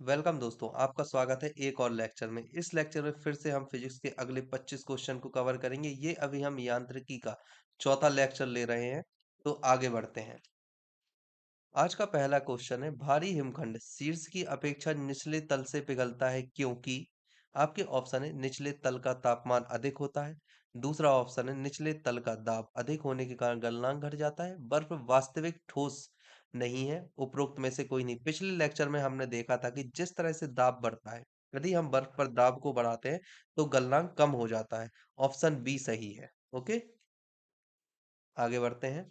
Welcome दोस्तों, आपका स्वागत है एक और लेक्चर में। इस लेक्चर में फिर से हम फिजिक्स के अगले 25 क्वेश्चन को कवर करेंगे। ये अभी हम यांत्रिकी का चौथा लेक्चर ले रहे हैं, तो आगे बढ़ते हैं। आज का पहला क्वेश्चन है, भारी हिमखंड शीर्ष की अपेक्षा निचले तल से पिघलता है क्योंकि। आपके ऑप्शन है निचले तल का तापमान अधिक होता है। दूसरा ऑप्शन है निचले तल का दाब अधिक होने के कारण गलनांक घट जाता है। बर्फ वास्तविक ठोस नहीं है। उपरोक्त में से कोई नहीं। पिछले लेक्चर में हमने देखा था कि जिस तरह से दाब बढ़ता है, यदि हम बर्फ पर दाब को बढ़ाते हैं तो गलनांक कम हो जाता है। ऑप्शन बी सही है। ओके, आगे बढ़ते हैं।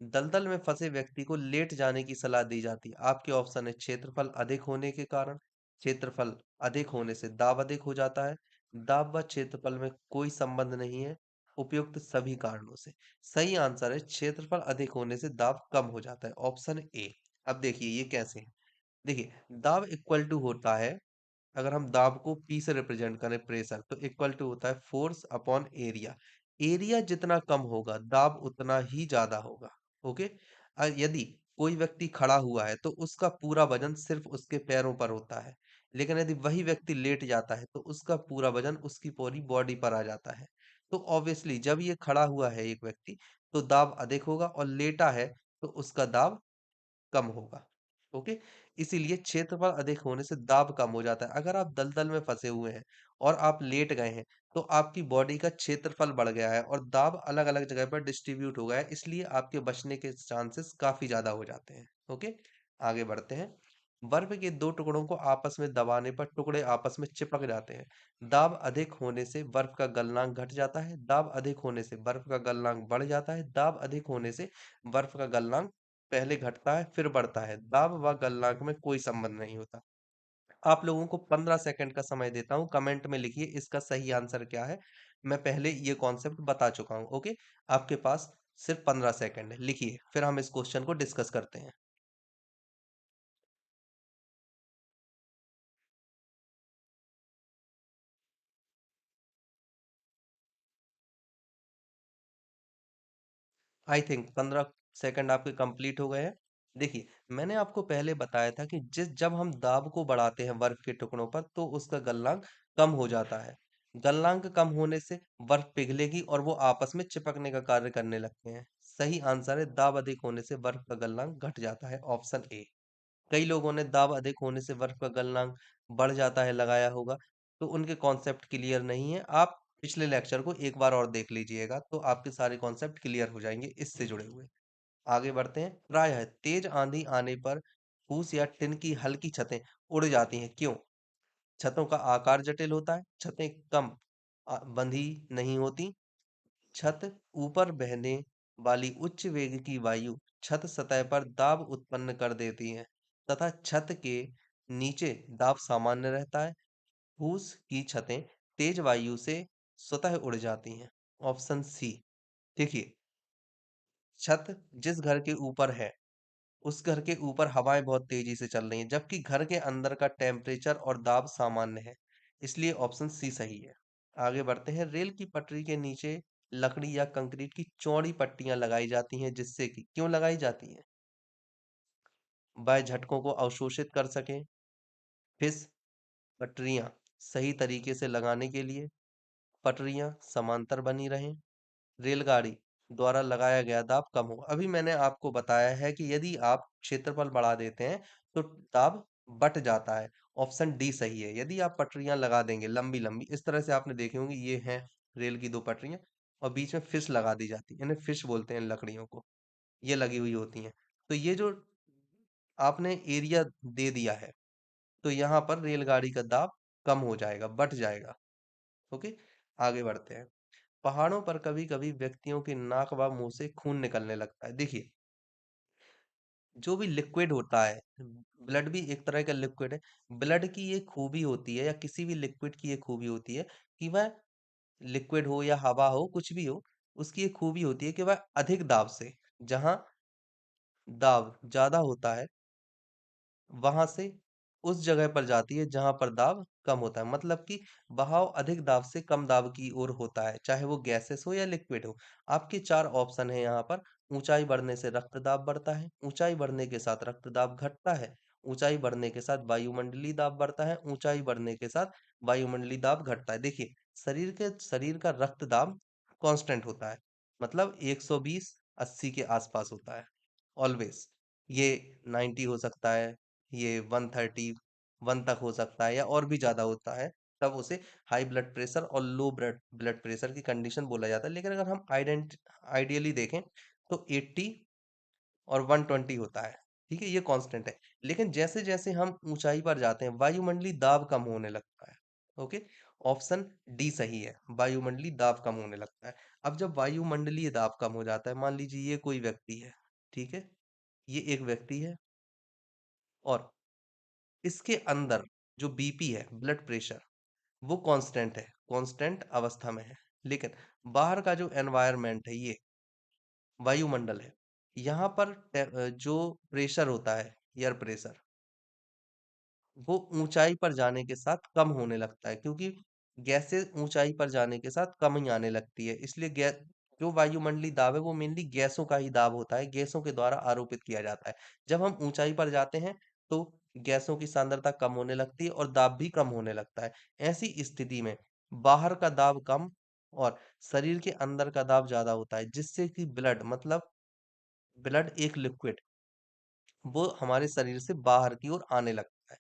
दलदल में फंसे व्यक्ति को लेट जाने की सलाह दी जाती है। आपके ऑप्शन है क्षेत्रफल अधिक होने के कारण, क्षेत्रफल अधिक होने से दाब अधिक हो जाता है, दाब व क्षेत्रफल में कोई संबंध नहीं है, उपयुक्त सभी कारणों से। सही आंसर है क्षेत्रफल अधिक होने से दाब कम हो जाता है। Option A. अब देखिए ये कैसे है। देखिए, दाब इक्वल टू होता है, अगर हम दाब को पी से रिप्रेजेंट करें प्रेशर, तो इक्वल टू होता है फोर्स अपॉन एरिया। एरिया जितना कम होगा दाब उतना ही ज्यादा होगा। ओके, यदि कोई व्यक्ति खड़ा हुआ है तो उसका पूरा वजन सिर्फ उसके पैरों पर होता है, लेकिन यदि वही व्यक्ति लेट जाता है तो उसका पूरा वजन उसकी पूरी बॉडी पर आ जाता है। तो ऑब्वियसली जब ये खड़ा हुआ है एक व्यक्ति, तो दाब अधिक होगा, और लेटा है तो उसका दाब कम होगा। ओके, इसीलिए क्षेत्रफल अधिक होने से दाब कम हो जाता है। अगर आप दलदल में फंसे हुए हैं और आप लेट गए हैं, तो आपकी बॉडी का क्षेत्रफल बढ़ गया है और दाब अलग अलग जगह पर डिस्ट्रीब्यूट हो गया है, इसलिए आपके बचने के चांसेस काफी ज्यादा हो जाते हैं। ओके, आगे बढ़ते हैं। बर्फ के दो टुकड़ों को आपस में दबाने पर टुकड़े आपस में चिपक जाते हैं। दाब अधिक होने से बर्फ का गलनांक घट जाता है, दाब अधिक होने से बर्फ का गलनांक बढ़ जाता है, दाब अधिक होने से बर्फ का गलनांक पहले घटता है फिर बढ़ता है। दाब व गलनांक में कोई संबंध नहीं होता। आप लोगों को 15 सेकंड का समय देता हूँ, कमेंट में लिखिए इसका सही आंसर क्या है। मैं पहले ये कॉन्सेप्ट बता चुका हूँ। ओके, आपके पास सिर्फ 15 सेकंड है, लिखिए, फिर हम इस क्वेश्चन को डिस्कस करते हैं। आई थिंक 15 सेकंड आपके कंप्लीट हो गए हैं। देखिए, मैंने आपको पहले बताया था कि जब हम दाब को बढ़ाते हैं बर्फ के टुकड़ों पर, तो उसका गलनांक कम हो जाता है। गलनांक कम होने से बर्फ पिघलेगी और वो आपस में चिपकने का कार्य करने लगते हैं। सही आंसर है दाब अधिक होने से बर्फ का गलनांक घट जाता है। Option A. कई लोगों ने दाब अधिक होने से बर्फ का गलनांक बढ़ जाता है लगाया होगा, तो उनके कॉन्सेप्ट क्लियर नहीं है। आप पिछले लेक्चर को एक बार और देख लीजिएगा, तो आपके सारे कॉन्सेप्ट क्लियर हो जाएंगे इससे जुड़े हुए। आगे बढ़ते हैं। प्रायः तेज आंधी आने पर फूस या टिन की हल्की छतें उड़ जाती हैं, क्यों? छतों का आकार जटिल होता है, छतें कम बंधी नहीं होती, छत ऊपर बहने वाली उच्च वेग की वायु छत सतह पर दाब उत्पन्न कर देती है, तथा छत के नीचे दाब सामान्य रहता है। फूस की छतें तेज वायु से स्वतः उड़ जाती हैं। Option C. देखिए, छत जिस घर के ऊपर है, उस घर के ऊपर हवाएं बहुत तेजी से चल रही हैं, जबकि घर के अंदर का टेम्परेचर और दाब सामान्य है, इसलिए ऑप्शन सी सही है। आगे बढ़ते हैं। रेल की पटरी के नीचे लकड़ी या कंक्रीट की चौड़ी पट्टियां लगाई जाती हैं, जिससे कि क्यों लगाई जाती हैं? वह झटकों को अवशोषित कर सकें, फिर पटरियां सही तरीके से लगाने के लिए, पटरियां समांतर बनी रहें, रेलगाड़ी द्वारा लगाया गया दाब कम हो। अभी मैंने आपको बताया है कि यदि आप क्षेत्रफल बढ़ा देते हैं तो दाब बढ़ जाता है। ऑप्शन डी सही है। यदि आप पटरियां लगा देंगे लंबी लंबी, इस तरह से आपने देखे होंगे, ये हैं रेल की दो पटरियां, और बीच में फिश लगा दी जाती है, इन्हें फिश बोलते हैं लकड़ियों को, ये लगी हुई होती हैं। तो ये जो आपने एरिया दे दिया है, तो यहाँ पर रेलगाड़ी का दाब कम हो जाएगा, बढ़ जाएगा। ओके, आगे बढ़ते हैं। पहाड़ों पर कभी-कभी व्यक्तियों के नाक व मुंह से खून निकलने लगता है। देखिए, जो भी लिक्विड होता है, ब्लड भी एक तरह का लिक्विड है। ब्लड की ये खूबी होती है, या किसी भी लिक्विड की ये खूबी होती है, कि वह लिक्विड हो या हवा हो, कुछ भी हो, उसकी ये खूबी होती है कि वह अधिक दाब से, जहां दाब ज्यादा होता है, वहां से उस जगह पर जाती है जहां पर दाब कम होता है। मतलब कि बहाव अधिक दाब से कम दाब की ओर होता है, चाहे वो गैसेस हो या लिक्विड हो। आपके चार ऑप्शन है यहाँ पर। ऊंचाई बढ़ने से रक्त दाब बढ़ता है, ऊंचाई बढ़ने के साथ रक्त दाब घटता है, ऊंचाई बढ़ने के साथ वायुमंडलीय दाब बढ़ता है, ऊंचाई बढ़ने के साथ वायुमंडलीय दाब घटता है। देखिए, शरीर का रक्त दाब कांस्टेंट होता है, मतलब 120 80 के आसपास होता है ऑलवेज। ये 90 हो सकता है, ये 130 1 तक हो सकता है, या और भी ज्यादा होता है, तब उसे हाई ब्लड प्रेशर और लो ब्लड ब्लड प्रेशर की कंडीशन बोला जाता है। लेकिन अगर हम आइडियली देखें तो 80 और 120 होता है। ठीक है, ये कांस्टेंट है। लेकिन जैसे जैसे हम ऊंचाई पर जाते हैं, वायुमंडलीय दाब कम होने लगता है। ओके, ऑप्शन डी सही है, वायुमंडलीय दाब कम होने लगता है। अब जब वायुमंडलीय दाब कम हो जाता है, मान लीजिए ये कोई व्यक्ति है, ठीक है, ये एक व्यक्ति है, और इसके अंदर जो बीपी है, ब्लड प्रेशर, वो कांस्टेंट है, कांस्टेंट अवस्था में है। लेकिन बाहर का जो एनवायरनमेंट है, ये वायुमंडल है, यहाँ पर जो प्रेशर होता है, एयर प्रेशर, वो ऊंचाई पर जाने के साथ कम होने लगता है, क्योंकि गैसें ऊंचाई पर जाने के साथ कम ही आने लगती है। इसलिए गैस, जो वायुमंडलीय दाब है वो मेनली गैसों का ही दाब होता है, गैसों के द्वारा आरोपित किया जाता है। जब हम ऊंचाई पर जाते हैं तो गैसों की सांद्रता कम होने लगती है और दाब भी कम होने लगता है। ऐसी स्थिति में बाहर का दाब कम और शरीर के अंदर का दाब ज्यादा होता है, जिससे कि ब्लड, मतलब ब्लड एक लिक्विड, वो हमारे शरीर से बाहर की ओर आने लगता है।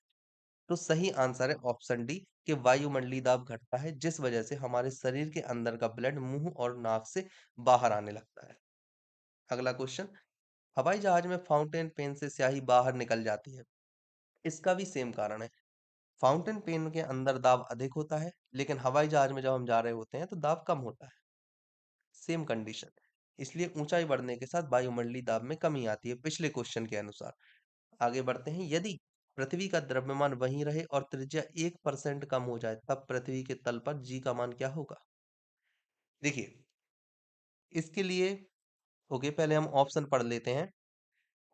तो सही आंसर है ऑप्शन डी, कि वायुमंडलीय दाब घटता है, जिस वजह से हमारे शरीर के अंदर का ब्लड मुंह और नाक से बाहर आने लगता है। अगला क्वेश्चन, हवाई जहाज में फाउंटेन पेन से स्याही बाहर निकल जाती है, इसका भी सेम कारण है। फाउंटेन पेन के अंदर दाब अधिक होता है, लेकिन हवाई जहाज में जब हम जा रहे होते हैं तो दाब कम होता है, सेम कंडीशन। इसलिए ऊंचाई बढ़ने के साथ वायुमंडलीय दाब में कमी आती है, पिछले क्वेश्चन के अनुसार। आगे बढ़ते हैं, यदि पृथ्वी का द्रव्यमान वहीं रहे और त्रिज्या 1% कम हो जाए, तब पृथ्वी के तल पर जी का मान क्या होगा? देखिए, इसके लिए, ओके, पहले हम ऑप्शन पढ़ लेते हैं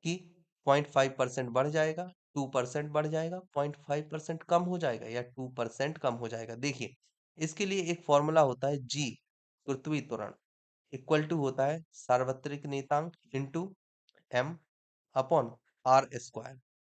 कि 0.5% बढ़ जाएगा, 2% बढ़ जाएगा, 0.5% कम हो जाएगा, या 2% कम हो जाएगा। देखिए, इसके लिए एक फॉर्मूला होता है, जी पृथ्वी त्वरण इक्वल टू होता है सार्वत्रिक नियतांक into M upon R square.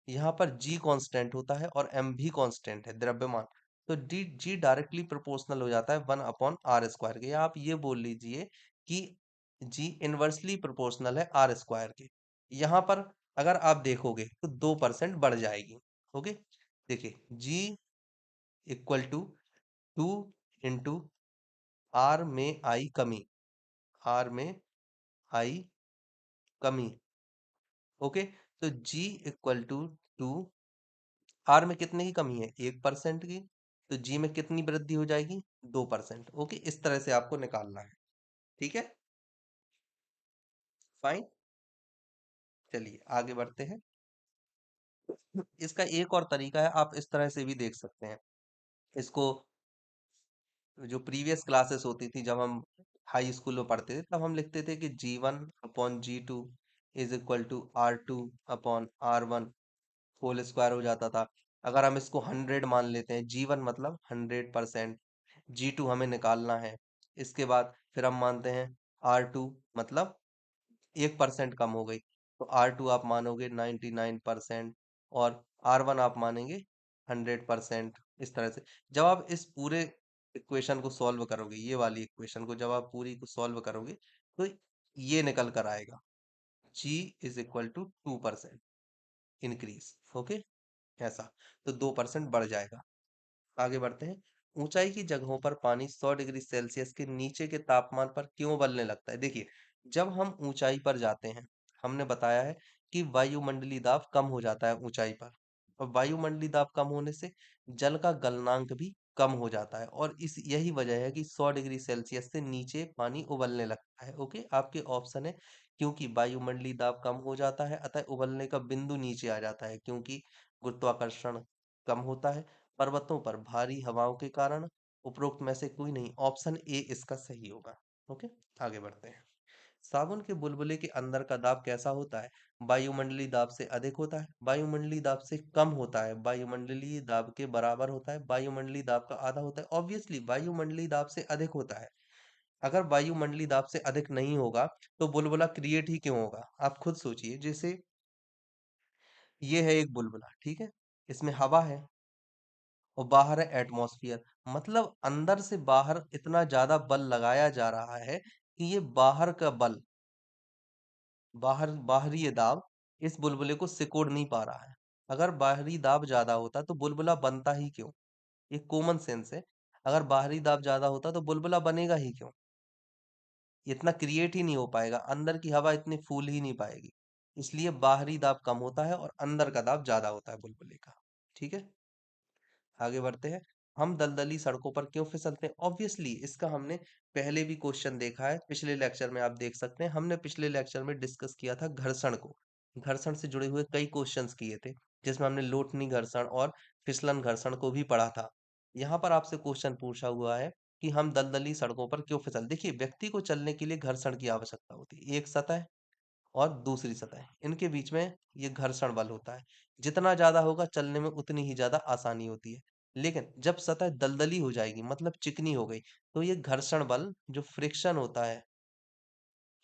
यहाँ पर जी कांस्टेंट होता है और एम भी कांस्टेंट है, द्रव्यमान। तो डी जी डायरेक्टली प्रोपोर्शनल हो जाता है 1/r² के, या आप ये बोल लीजिए कि जी इनवर्सली प्रोपोर्शनल है आर स्क्वायर के। यहाँ पर अगर आप देखोगे तो 2% बढ़ जाएगी। ओके, देखिए, जी इक्वल टू 2 इंटू आर में आई कमी, आर में आई कमी। ओके, तो जी इक्वल टू 2, आर में कितने की कमी है? 1% की। तो जी में कितनी वृद्धि हो जाएगी? 2%। ओके, इस तरह से आपको निकालना है। ठीक है, फाइन। चलिए आगे बढ़ते हैं। इसका एक और तरीका है, आप इस तरह से भी देख सकते हैं इसको। जो प्रीवियस क्लासेस होती थी, जब हम हाई स्कूल में पढ़ते थे, तब हम लिखते थे कि G1/G2 is equal to R2/R1 whole square हो जाता था। अगर हम इसको 100 मान लेते हैं, G1 मतलब 100%, G2 हमें निकालना है, इसके बाद फिर हम मानते हैं R2 मतलब 1% कम हो गई, तो R2 आप मानोगे 99%, और R1 आप मानेंगे 100%। इस तरह से जब आप इस पूरे इक्वेशन को सॉल्व करोगे, ये वाली इक्वेशन को जब आप पूरी को सॉल्व करोगे, तो ये निकल कर आएगा, G is equal to 2% increase. Okay, ऐसा, तो 2% बढ़ जाएगा। आगे बढ़ते हैं, ऊंचाई की जगहों पर पानी 100 डिग्री सेल्सियस के नीचे के तापमान पर क्यों उबलने लगता है? देखिए, जब हम ऊंचाई पर जाते हैं, हमने बताया है कि वायुमंडलीय दाब कम हो जाता है ऊंचाई पर, और वायुमंडलीय दाब कम होने से जल का गलनांक भी कम हो जाता है, और इस यही वजह है कि 100 डिग्री सेल्सियस से नीचे पानी उबलने लगता है। ओके, आपके ऑप्शन है, क्योंकि वायुमंडलीय दाब कम हो जाता है, अतः उबलने का बिंदु नीचे आ जाता है, क्योंकि गुरुत्वाकर्षण कम होता है, पर्वतों पर भारी हवाओं के कारण, उपरोक्त में से कोई नहीं, ऑप्शन ए इसका सही होगा। ओके, आगे बढ़ते हैं। साबुन के बुलबुले के अंदर का दाब कैसा होता है? वायुमंडलीय दाब से अधिक होता है, वायुमंडलीय दाब से कम होता है, वायुमंडलीय दाब के बराबर होता है, वायुमंडलीय दाब का आधा होता है। ऑब्वियसली वायुमंडलीय दाब से अधिक होता है। अगर वायुमंडलीय दाब से अधिक नहीं होगा तो बुलबुला क्रिएट ही क्यों होगा? आप खुद सोचिए। जैसे ये है एक बुलबुला, ठीक है। इसमें हवा है और बाहर है एटमॉस्फेयर। मतलब अंदर से बाहर इतना ज्यादा बल लगाया जा रहा है कि ये बाहर का बल, बाहरी दाब इस बुलबुले को सिकोड़ नहीं पा रहा है। अगर बाहरी दाब ज्यादा होता तो बुलबुला बनता ही क्यों? ये कॉमन सेंस है। अगर बाहरी दाब ज्यादा होता तो बुलबुला बनेगा ही क्यों? इतना क्रिएट ही नहीं हो पाएगा, अंदर की हवा इतनी फूल ही नहीं पाएगी। इसलिए बाहरी दाब कम होता है और अंदर का दाब ज्यादा होता है बुलबुले का। ठीक है, आगे बढ़ते हैं। हम दलदली सड़कों पर क्यों फिसलते हैं? ऑब्वियसली इसका हमने पहले भी क्वेश्चन देखा है, पिछले लेक्चर में आप देख सकते हैं। हमने पिछले लेक्चर में डिस्कस किया था घर्षण को, घर्षण से जुड़े हुए कई क्वेश्चंस किए थे, जिसमें हमने लोटनी घर्षण और फिसलन घर्षण को भी पढ़ा था। यहाँ पर आपसे क्वेश्चन पूछा हुआ है कि हम दलदली सड़कों पर क्यों फिसल। देखिए, व्यक्ति को चलने के लिए घर्षण की आवश्यकता होती है। एक सतह और दूसरी सतह, इनके बीच में ये घर्षण बल होता है। जितना ज्यादा होगा चलने में उतनी ही ज्यादा आसानी होती है। लेकिन जब सतह दलदली हो जाएगी, मतलब चिकनी हो गई, तो ये घर्षण बल जो फ्रिक्शन होता है,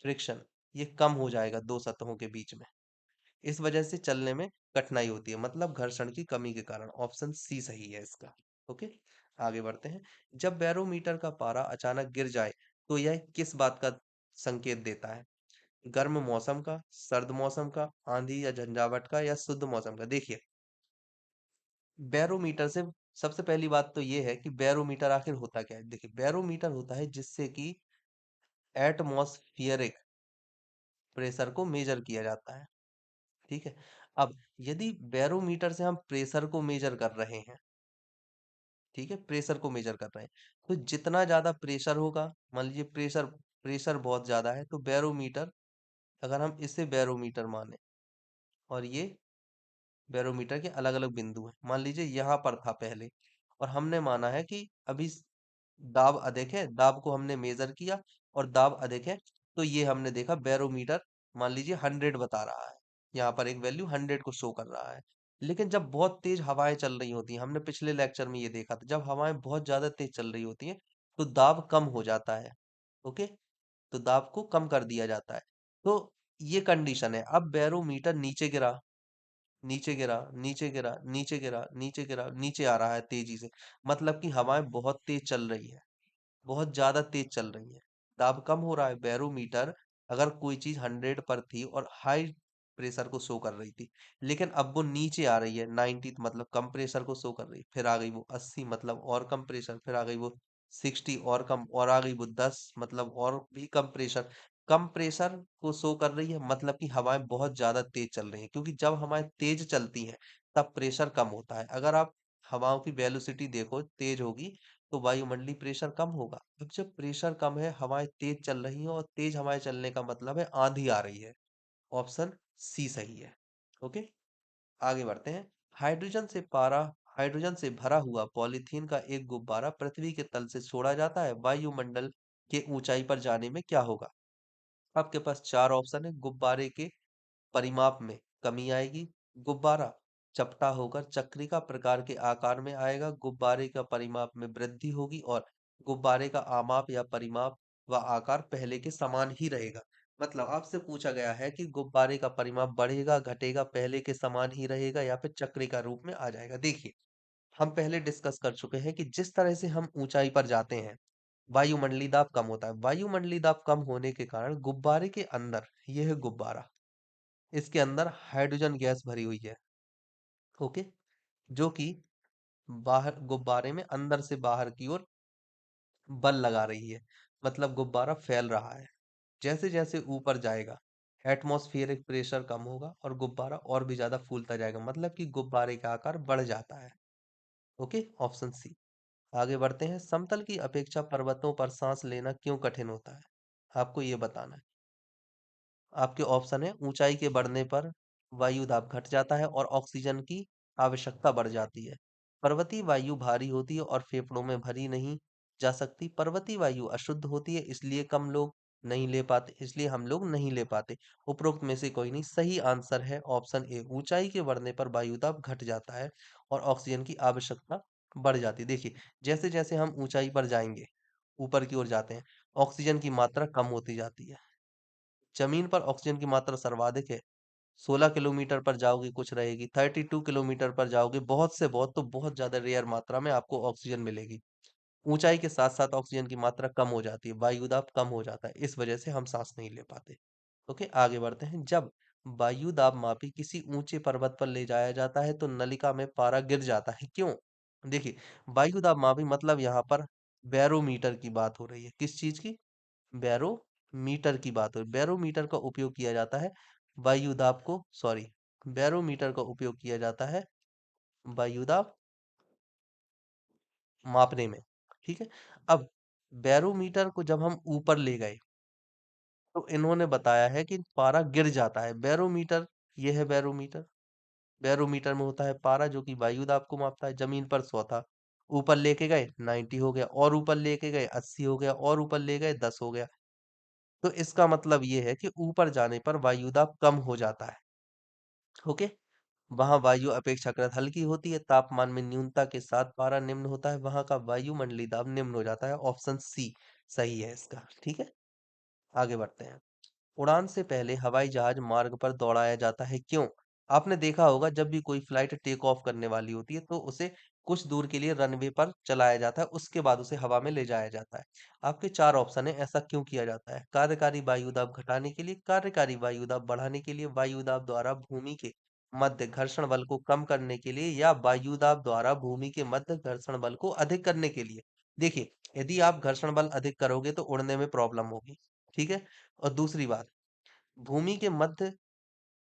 फ्रिक्शन, ये कम हो जाएगा दो सतहों के बीच में। इस वजह से चलने में कठिनाई होती है, मतलब घर्षण की कमी के कारण। ऑप्शन सी सही है इसका। ओके, आगे बढ़ते हैं। जब बैरोमीटर का पारा अचानक गिर जाए तो यह किस बात का संकेत देता है? गर्म मौसम का, सर्द मौसम का, आंधी या झंझावात का, या शुद्ध मौसम का? देखिए, बैरोमीटर से सबसे पहली बात तो ये है कि बैरोमीटर आखिर होता क्या है। देखिए, बैरोमीटर होता है जिससे कि एटमॉस्फियरिक प्रेशर को मेजर किया जाता है। ठीक है, अब यदि बैरोमीटर से हम प्रेशर को मेजर कर रहे हैं, ठीक है, प्रेशर को मेजर कर रहे हैं, तो जितना ज्यादा प्रेशर होगा, मान लीजिए प्रेशर प्रेशर बहुत ज्यादा है, तो बैरोमीटर, अगर हम इसे बैरोमीटर माने और ये बैरोमीटर के अलग अलग बिंदु हैं, मान लीजिए यहाँ पर था पहले, और हमने माना है कि अभी दाब अधिक है, दाब को हमने मेजर किया और दाब अधिक है, तो ये हमने देखा बैरोमीटर मान लीजिए 100 बता रहा है, यहाँ पर एक वैल्यू 100 को शो कर रहा है। लेकिन जब बहुत तेज हवाएं चल रही होती हैं, हमने पिछले लेक्चर में ये देखा था, जब हवाएं बहुत ज्यादा तेज चल रही होती हैं तो दाब कम हो जाता है। ओके, तो दाब को कम कर दिया जाता है। तो ये कंडीशन है। अब बैरोमीटर नीचे गिरा, नीचे गिरा, नीचे गिरा, नीचे गिरा, नीचे गिरा, नीचे आ रहा है तेजी से, मतलब कि हवाएं बहुत तेज चल रही है, बहुत ज्यादा तेज चल रही है, दाब कम हो रहा है। बैरोमीटर, अगर कोई चीज 100 पर थी और हाई प्रेशर को शो कर रही थी, लेकिन अब वो नीचे आ रही है 90, मतलब कम प्रेशर को शो कर रही है, फिर आ गई वो 80, मतलब और कम प्रेशर, फिर आ गई वो 60 और कम, और आ गई वो 10, मतलब और भी कम प्रेशर, कम प्रेशर को शो कर रही है, मतलब कि हवाएं बहुत ज्यादा तेज चल रही हैं। क्योंकि जब हवाएं तेज चलती हैं तब प्रेशर कम होता है। अगर आप हवाओं की वेलोसिटी देखो, तेज होगी तो वायुमंडलीय प्रेशर कम होगा। अब जब प्रेशर कम है, हवाएं तेज चल रही हैं, और तेज हवाएं चलने का मतलब है आंधी आ रही है। ऑप्शन सी सही है। ओके, आगे बढ़ते हैं। हाइड्रोजन से पारा हाइड्रोजन से भरा हुआ पॉलीथीन का एक गुब्बारा पृथ्वी के तल से छोड़ा जाता है, वायुमंडल के ऊंचाई पर जाने में क्या होगा? आपके पास चार ऑप्शन है। गुब्बारे के परिमाप में कमी आएगी, गुब्बारा चपटा होकर चक्रिका प्रकार के आकार में आएगा, गुब्बारे का परिमाप में वृद्धि होगी, और गुब्बारे का आमाप या परिमाप व आकार पहले के समान ही रहेगा। मतलब आपसे पूछा गया है कि गुब्बारे का परिमाप बढ़ेगा, घटेगा, पहले के समान ही रहेगा, या फिर चक्रिका रूप में आ जाएगा। देखिए, हम पहले डिस्कस कर चुके हैं कि जिस तरह से हम ऊंचाई पर जाते हैं, वायुमंडलीय दाब कम होता है। वायुमंडलीय दाब कम होने के कारण गुब्बारे के अंदर, यह है गुब्बारा, इसके अंदर हाइड्रोजन गैस भरी हुई है। ओके, जो कि बाहर गुब्बारे में अंदर से बाहर की ओर बल लगा रही है, मतलब गुब्बारा फैल रहा है। जैसे जैसे ऊपर जाएगा, एटमॉस्फेरिक प्रेशर कम होगा और गुब्बारा और भी ज्यादा फूलता जाएगा, मतलब कि गुब्बारे का आकार बढ़ जाता है। Okay, option C. आगे बढ़ते हैं। समतल की अपेक्षा पर्वतों पर सांस लेना क्यों कठिन होता है? आपको ये बताना है। आपके ऑप्शन है, ऊंचाई के बढ़ने पर वायु दाब घट जाता है और ऑक्सीजन की आवश्यकता बढ़ जाती है, पर्वतीय वायु भारी होती है और फेफड़ों में भरी नहीं जा सकती, पर्वतीय वायु अशुद्ध होती है इसलिए कम लोग नहीं ले पाते, इसलिए हम लोग नहीं ले पाते। उपरोक्त में से कोई नहीं। सही आंसर है ऑप्शन ए, ऊंचाई के बढ़ने पर वायु दाब घट जाता है और ऑक्सीजन की आवश्यकता बढ़ जाती है। देखिए, जैसे जैसे हम ऊंचाई पर जाएंगे, ऊपर की ओर जाते हैं, ऑक्सीजन की मात्रा कम होती जाती है। जमीन पर ऑक्सीजन की मात्रा सर्वाधिक है, 16 किलोमीटर पर जाओगे कुछ रहेगी, 32 किलोमीटर पर जाओगे बहुत से बहुत तो बहुत ज्यादा रेयर मात्रा में आपको ऑक्सीजन मिलेगी। ऊंचाई के साथ साथ ऑक्सीजन की मात्रा कम हो जाती है, वायु दाब कम हो जाता है, इस वजह से हम सांस नहीं ले पाते। ओके, आगे बढ़ते हैं। जब वायु दाब मापी किसी ऊंचे पर्वत पर ले जाया जाता है तो नलिका में पारा गिर जाता है, क्यों? देखिए, वायु दाब मापी मतलब यहाँ पर बैरोमीटर की बात हो रही है। किस चीज की? बैरोमीटर की बात हो रही है। बैरोमीटर का उपयोग किया जाता है वायु दाब को, सॉरी, बैरोमीटर का उपयोग किया जाता है वायु दाब मापने में। ठीक है। अब बैरोमीटर को जब हम ऊपर ले गए तो इन्होंने बताया है कि पारा गिर जाता है। बैरोमीटर, ये है बैरोमीटर। बैरोमीटर में होता है पारा जो कि वायु दाब को मापता है। जमीन पर 100 था, ऊपर लेके गए 90 हो गया, और ऊपर लेके गए 80 हो गया, और ऊपर ले गए 10 हो गया। तो इसका मतलब ये है कि ऊपर जाने पर वायु दाब कम हो जाता है। ओके। वहां वायु अपेक्षाकृत हल्की होती है, तापमान में न्यूनता के साथ पारा निम्न होता है, वहां का वायुमंडलीय दाब निम्न हो जाता है। ऑप्शन सी सही है इसका। ठीक है, आगे बढ़ते हैं। उड़ान से पहले हवाई जहाज मार्ग पर दौड़ाया जाता है, क्यों? आपने देखा होगा जब भी कोई फ्लाइट टेक ऑफ करने वाली होती है तो उसे कुछ दूर के लिए रनवे पर चलाया जाता है, उसके बाद उसे हवा में ले जाया जाता है। आपके चार ऑप्शन है, ऐसा क्यों किया जाता है? कार्यकारी वायु दाब घटाने के लिए, कार्यकारी वायु दाब बढ़ाने के लिए, वायु दाब द्वारा भूमि के मध्य घर्षण बल को कम करने के लिए, या वायु दाब द्वारा भूमि के मध्य घर्षण बल को अधिक करने के लिए। देखिए, यदि आप घर्षण बल अधिक करोगे तो उड़ने में प्रॉब्लम होगी। ठीक है। और दूसरी बात, भूमि के मध्य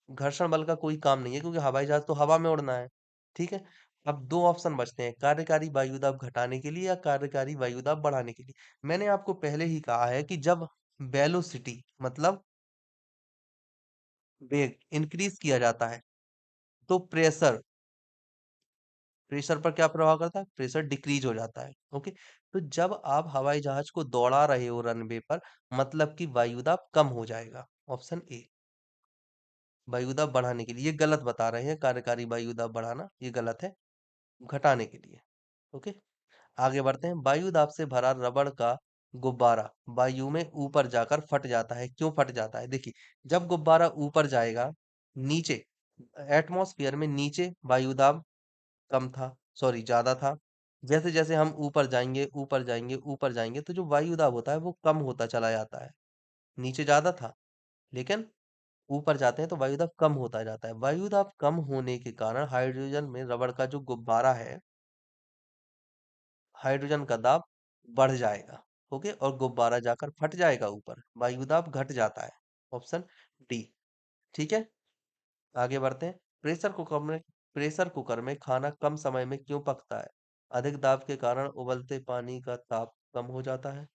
घर्षण बल का कोई काम नहीं है, क्योंकि हवाई जहाज तो हवा में उड़ना है। ठीक है। अब दो ऑप्शन बचते हैं, कार्यकारी वायुदाब घटाने के लिए या कार्यकारी वायुदाब बढ़ाने के लिए। मैंने आपको पहले ही कहा है कि जब वेलोसिटी मतलब वेग इंक्रीज किया जाता है तो प्रेशर, प्रेशर पर क्या प्रभाव करता है? प्रेशर डिक्रीज हो जाता है। ओके। तो जब आप हवाई जहाज को दौड़ा रहे हो रनवे पर, मतलब कि वायुदाब कम हो जाएगा। ऑप्शन ए, वायुदाब बढ़ाने के लिए। ये गलत बता रहे हैं, कार्यकारी वायुदाब बढ़ाना ये गलत है, घटाने के लिए। ओके, आगे बढ़ते हैं। वायु दाब से भरा रबड़ का गुब्बारा वायु में ऊपर जाकर फट जाता है, क्यों फट जाता है? देखिए, जब गुब्बारा ऊपर जाएगा, नीचे एटमॉस्फेयर में नीचे वायु दाब कम था, सॉरी ज्यादा था। जैसे जैसे हम ऊपर जाएंगे ऊपर जाएंगे ऊपर जाएंगे तो जो वायु दाब होता है वो कम होता चला जाता है। नीचे ज्यादा था, लेकिन ऊपर जाते हैं तो वायु दाब कम होता जाता है। वायु दाब कम होने के कारण हाइड्रोजन में रबड़ का जो गुब्बारा है, हाइड्रोजन का दाब बढ़ जाएगा। ओके, और गुब्बारा जाकर फट जाएगा ऊपर, वायु दाब घट जाता है। Option D. ठीक है, आगे बढ़ते हैं। प्रेशर कुकर में खाना कम समय में क्यों पकता है? अधिक दाब के कारण उबलते पानी का ताप कम हो जाता है,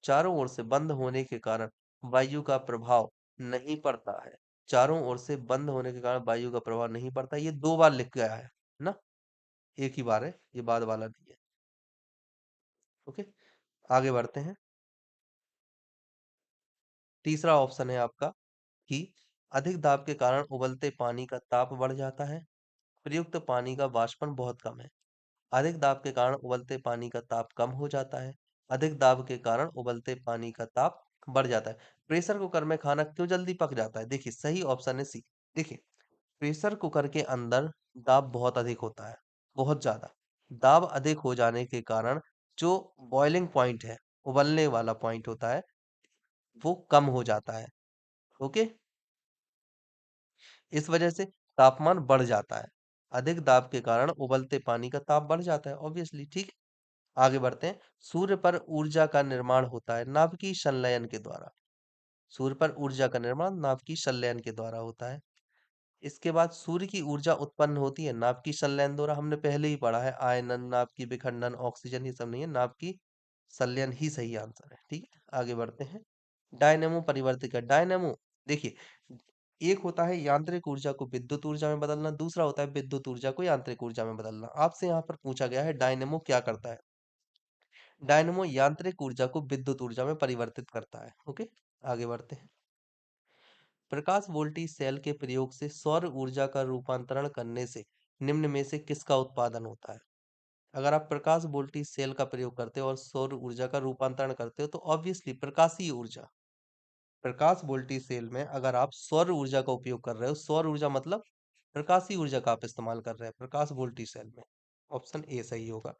चारों ओर से बंद होने के कारण वायु का प्रभाव नहीं पड़ता है। चारों ओर से बंद होने के कारण वायु का प्रभाव नहीं पड़ता, ये दो बार लिख गया है ना, एक ही बार है, ये बाद वाला नहीं है। ओके, आगे बढ़ते हैं। तीसरा ऑप्शन है आपका कि अधिक दाब के कारण उबलते पानी का ताप बढ़ जाता है, प्रयुक्त पानी का वाष्पन बहुत कम है। अधिक दाब के कारण उबलते पानी का ताप कम हो जाता है, अधिक दाब के कारण उबलते पानी का ताप बढ़ जाता है। प्रेशर कुकर में खाना क्यों जल्दी पक जाता है? देखिए, सही ऑप्शन है सी। देखिए, प्रेशर कुकर के अंदर दाब बहुत अधिक होता है, बहुत ज्यादा। दाब अधिक हो जाने के कारण जो बॉइलिंग पॉइंट है, उबलने वाला पॉइंट होता है, वो कम हो जाता है। ओके, इस वजह से तापमान बढ़ जाता है। अधिक दाब के कारण उबलते पानी का ताप बढ़ जाता है, ऑब्वियसली। ठीक है, आगे बढ़ते हैं। सूर्य पर ऊर्जा का निर्माण होता है नाभिकीय संलयन के द्वारा। सूर्य पर ऊर्जा का निर्माण नाभिकीय संलयन के द्वारा होता है। इसके बाद सूर्य की ऊर्जा उत्पन्न होती है नाभिकीय संलयन द्वारा, हमने पहले ही पढ़ा है। आयनन, नाभिकीय विखंडन, ऑक्सीजन, ये सब नहीं है, नाभिकीय संलयन ही सही आंसर है। ठीक है, आगे बढ़ते हैं। डायनेमो परिवर्तिका। डायनेमो, देखिए, एक होता है यांत्रिक ऊर्जा को विद्युत ऊर्जा में बदलना, दूसरा होता है विद्युत ऊर्जा को यांत्रिक ऊर्जा में बदलना। आपसे यहाँ पर पूछा गया है डायनेमो क्या करता है। डायनेमो यांत्रिक ऊर्जा को विद्युत ऊर्जा में परिवर्तित करता है। ओके, आगे बढ़ते हैं। प्रकाश वोल्टेज सेल के प्रयोग से सौर ऊर्जा का रूपांतरण करने से निम्न में से किसका उत्पादन होता है? अगर आप प्रकाश वोल्टेज सेल का प्रयोग करते हो और सौर ऊर्जा का रूपांतरण करते हो तो ऑब्वियसली प्रकाशीय ऊर्जा, प्रकाश वोल्टी सेल में अगर आप सौर ऊर्जा का उपयोग कर रहे हो, सौर ऊर्जा मतलब प्रकाशीय ऊर्जा का आप इस्तेमाल कर रहे हैं प्रकाश वोल्टी सेल में, ऑप्शन ए सही होगा।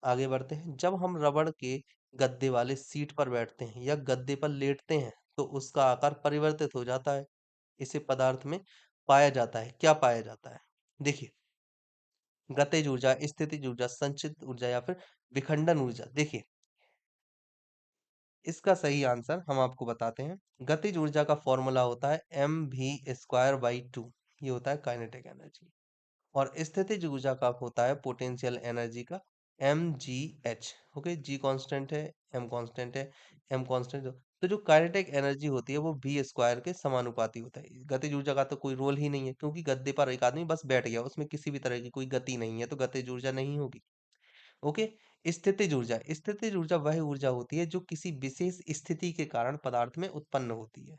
आगे बढ़ते हैं, जब हम रबड़ के गद्दे वाले सीट पर बैठते हैं या गद्दे पर लेटते हैं तो उसका आकार परिवर्तित हो जाता है। इसे पदार्थ में पाया जाता है, क्या पाया जाता है? देखिए, गतिज ऊर्जा, स्थितिज ऊर्जा, संचित ऊर्जा या फिर विखंडन ऊर्जा। देखिए, इसका सही आंसर हम आपको बताते हैं। गतिज ऊर्जा का फॉर्मूला होता है mv²/2, ये होता है काइनेटिक एनर्जी। और स्थितिज ऊर्जा का होता है पोटेंशियल एनर्जी का mgh। ओके, जी कांस्टेंट है, एम कांस्टेंट है, एम कांस्टेंट। तो जो काइनेटिक एनर्जी होती है वो v स्क्वायर के समानुपाती होता है। गतिज ऊर्जा का तो कोई रोल ही नहीं है, क्योंकि गद्दे पर एक आदमी बस बैठ गया, उसमें किसी भी तरह की कोई गति नहीं है, तो गतिज ऊर्जा नहीं होगी। ओके। स्थितिज ऊर्जा, स्थितिज ऊर्जा वह ऊर्जा होती है जो किसी विशेष स्थिति के कारण पदार्थ में उत्पन्न होती है।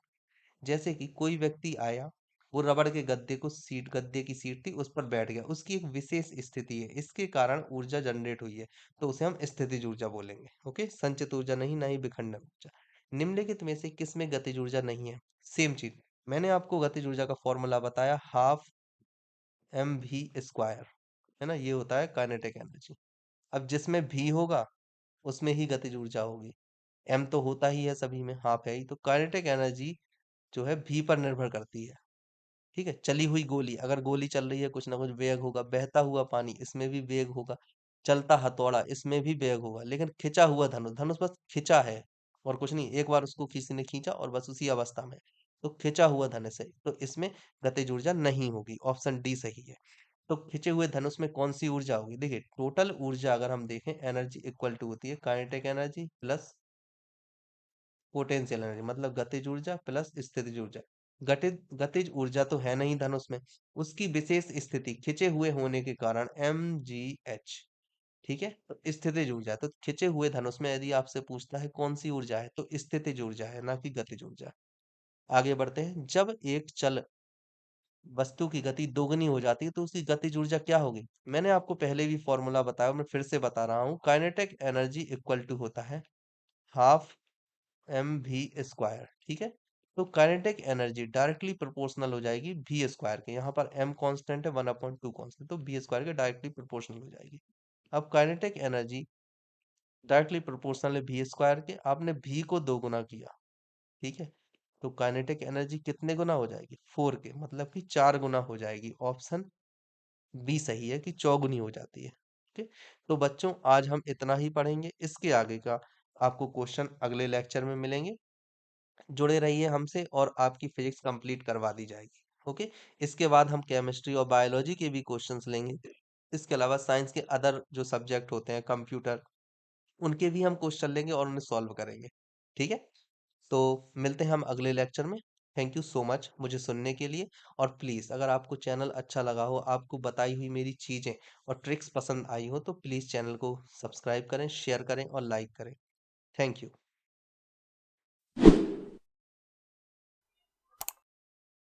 जैसे कि कोई व्यक्ति आया, वो रबड़ के गद्दे की सीट थी, उस पर बैठ गया, उसकी एक विशेष स्थिति है, इसके कारण ऊर्जा जनरेट हुई है, तो उसे हम स्थितिज ऊर्जा बोलेंगे। ओके, संचित ऊर्जा नहीं, ना ही विखंडन ऊर्जा। निम्नलिखित में से किसमें गतिज ऊर्जा नहीं है? सेम चीज, मैंने आपको गतिज ऊर्जा का फॉर्मूला बताया, हाफ mv², है ना, ये होता है काइनेटिक एनर्जी। अब जिसमें भी होगा उसमें ही गतिज ऊर्जा होगी। एम तो होता ही है सभी में, हाफ है ही, तो काइनेटिक एनर्जी जो है भी पर निर्भर करती है। ठीक है, चली हुई गोली, अगर गोली चल रही है कुछ ना कुछ वेग होगा, बहता हुआ पानी, इसमें भी वेग होगा, चलता हथौड़ा, इसमें भी वेग होगा, लेकिन खिंचा हुआ धनुष, धनुष बस खिंचा है और कुछ नहीं, एक बार उसको किसी ने खींचा और बस उसी अवस्था में, तो खिंचा हुआ धनुष है, तो इसमें गतिज ऊर्जा नहीं होगी, ऑप्शन डी सही है। तो खिंचे हुए धनुष में कौन सी ऊर्जा होगी? देखिए, टोटल ऊर्जा अगर हम देखें, एनर्जी इक्वल टू होती है kinetic energy plus potential energy, मतलब गतिज ऊर्जा प्लस स्थितिज ऊर्जा। गतिज ऊर्जा तो है नहीं धनुष में, उसकी विशेष स्थिति खिंचे हुए होने के कारण mgh। ठीक है, तो स्थितिज ऊर्जा, तो खिंचे हुए धनुष में यदि आपसे पूछता है कौन सी ऊर्जा है, तो स्थितिज ऊर्जा है, ना कि गतिज ऊर्जा। आगे बढ़ते हैं, जब एक चल वस्तु की गति दोगुनी हो जाती है तो उसकी गतिज ऊर्जा क्या होगी? मैंने आपको पहले भी फॉर्मूला बताया, मैं फिर से बता रहा हूँ, काइनेटिक एनर्जी इक्वल टू होता है हाफ mv²। ठीक है, तो काइनेटिक एनर्जी डायरेक्टली प्रोपोर्शनल हो जाएगी v स्क्वायर के, यहाँ पर m कांस्टेंट है, 1/2 कांस्टेंट, तो v स्क्वायर के डायरेक्टली प्रोपोर्शनल हो जाएगी। अब काइनेटिक एनर्जी डायरेक्टली प्रोपोर्शनल है v स्क्वायर के, आपने v को 2 गुना किया, ठीक है, तो काइनेटिक एनर्जी कितने गुना हो जाएगी? 4 के, मतलब कि 4 गुना हो जाएगी। ऑप्शन बी सही है कि चौगुनी हो जाती है। ठीक है, तो बच्चों आज हम इतना ही पढ़ेंगे, इसके आगे का आपको क्वेश्चन अगले लेक्चर में मिलेंगे। जुड़े रहिए हमसे और आपकी फिजिक्स कंप्लीट करवा दी जाएगी। ओके, इसके बाद हम केमिस्ट्री और बायोलॉजी के भी क्वेश्चंस लेंगे। इसके अलावा साइंस के अदर जो सब्जेक्ट होते हैं, कंप्यूटर, उनके भी हम क्वेश्चन लेंगे और उन्हें सॉल्व करेंगे। ठीक है, तो मिलते हैं हम अगले लेक्चर में। थैंक यू सो मच मुझे सुनने के लिए। और प्लीज़ अगर आपको चैनल अच्छा लगा हो, आपको बताई हुई मेरी चीज़ें और ट्रिक्स पसंद आई हो, तो प्लीज़ चैनल को सब्सक्राइब करें, शेयर करें और लाइक करें। Thank you.